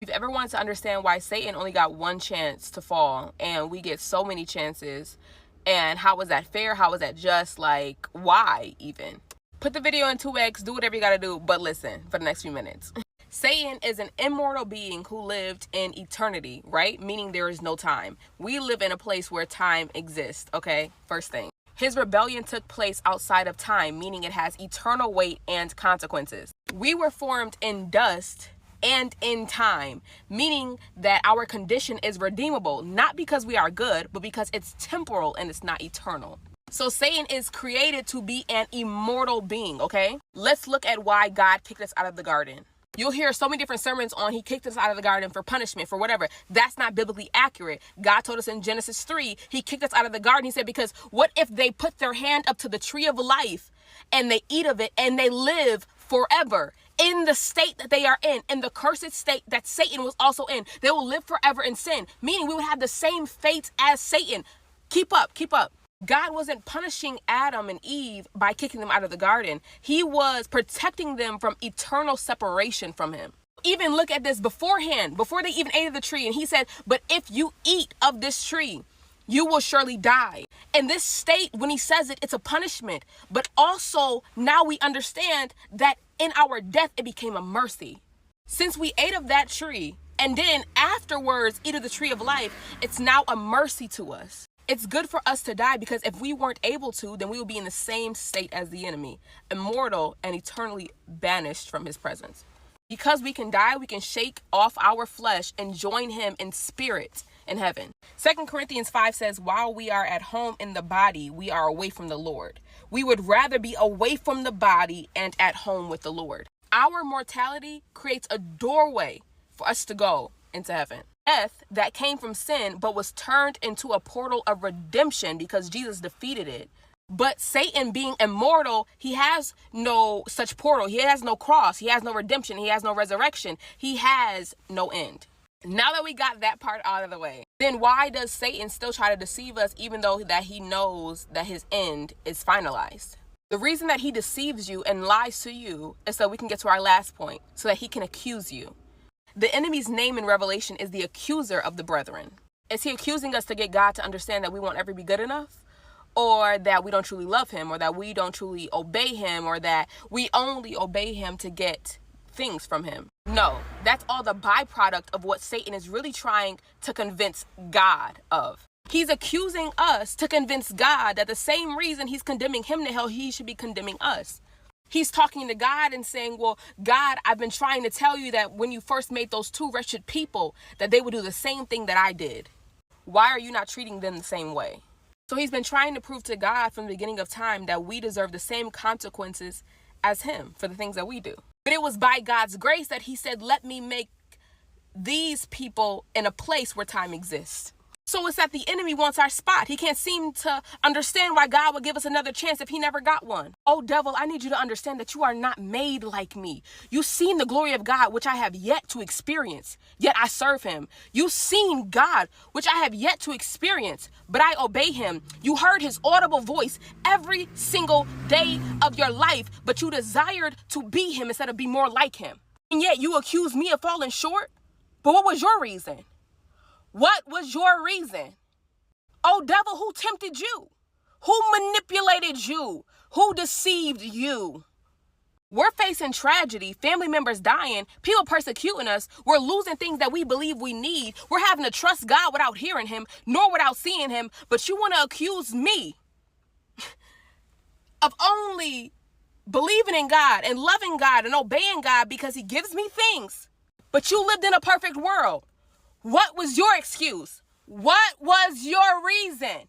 If you've ever wanted to understand why Satan only got one chance to fall and we get so many chances, and how was that fair? How was that just? Like, why even? Put the video in 2x, do whatever you gotta do, but listen for the next few minutes. Satan is an immortal being who lived in eternity, right? Meaning there is no time. We live in a place where time exists, okay? First thing. His rebellion took place outside of time, meaning it has eternal weight and consequences. We were formed in dust and in time, meaning that our condition is redeemable, not because we are good, but because it's temporal and it's not eternal. So Satan is created to be an immortal being, okay? Let's look at why God kicked us out of the garden. You'll hear so many different sermons on he kicked us out of the garden for punishment, for whatever. That's not biblically accurate. God told us in Genesis 3, he kicked us out of the garden. He said, because what if they put their hand up to the tree of life and they eat of it and they live forever in the state that they are in the cursed state that Satan was also in? They will live forever in sin, meaning we would have the same fate as Satan. Keep up, keep up. God wasn't punishing Adam and Eve by kicking them out of the garden. He was protecting them from eternal separation from him. Even look at this beforehand, before they even ate of the tree. And he said, but if you eat of this tree, you will surely die. In this state, when he says it, it's a punishment. But also now we understand that in our death, it became a mercy. Since we ate of that tree and then afterwards eat of the tree of life, it's now a mercy to us. It's good for us to die because if we weren't able to, then we would be in the same state as the enemy, immortal and eternally banished from his presence. Because we can die, we can shake off our flesh and join him in spirit in heaven. 2 Corinthians 5 says, while we are at home in the body, we are away from the Lord. We would rather be away from the body and at home with the Lord. Our mortality creates a doorway for us to go into heaven. Death that came from sin but was turned into a portal of redemption because Jesus defeated it. But Satan, being immortal, he has no such portal. He has no cross. He has no redemption. He has no resurrection. He has no end. Now that we got that part out of the way, then why does Satan still try to deceive us even though that he knows that his end is finalized? The reason that he deceives you and lies to you is so we can get to our last point, so that he can accuse you. The enemy's name in Revelation is the accuser of the brethren. Is he accusing us to get God to understand that we won't ever be good enough? Or that we don't truly love him? Or that we don't truly obey him? Or that we only obey him to get things from him? No, that's all the byproduct of what Satan is really trying to convince God of. He's accusing us to convince God that the same reason he's condemning him to hell, he should be condemning us. He's talking to God and saying, well, God, I've been trying to tell you that when you first made those two wretched people, that they would do the same thing that I did. Why are you not treating them the same way? So he's been trying to prove to God from the beginning of time that we deserve the same consequences as him for the things that we do. But it was by God's grace that he said, let me make these people in a place where time exists. So it's that the enemy wants our spot. He can't seem to understand why God would give us another chance if he never got one. Oh, devil, I need you to understand that you are not made like me. You've seen the glory of God, which I have yet to experience, yet I serve him. You've seen God, which I have yet to experience, but I obey him. You heard his audible voice every single day of your life, but you desired to be him instead of be more like him. And yet you accuse me of falling short. But what was your reason? What was your reason? Oh, devil, who tempted you? Who manipulated you? Who deceived you? We're facing tragedy, family members dying, people persecuting us. We're losing things that we believe we need. We're having to trust God without hearing him, nor without seeing him. But you want to accuse me of only believing in God and loving God and obeying God because he gives me things. But you lived in a perfect world. What was your excuse? What was your reason?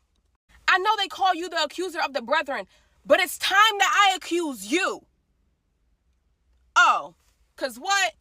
I know they call you the accuser of the brethren, but it's time that I accuse you. Oh, because what?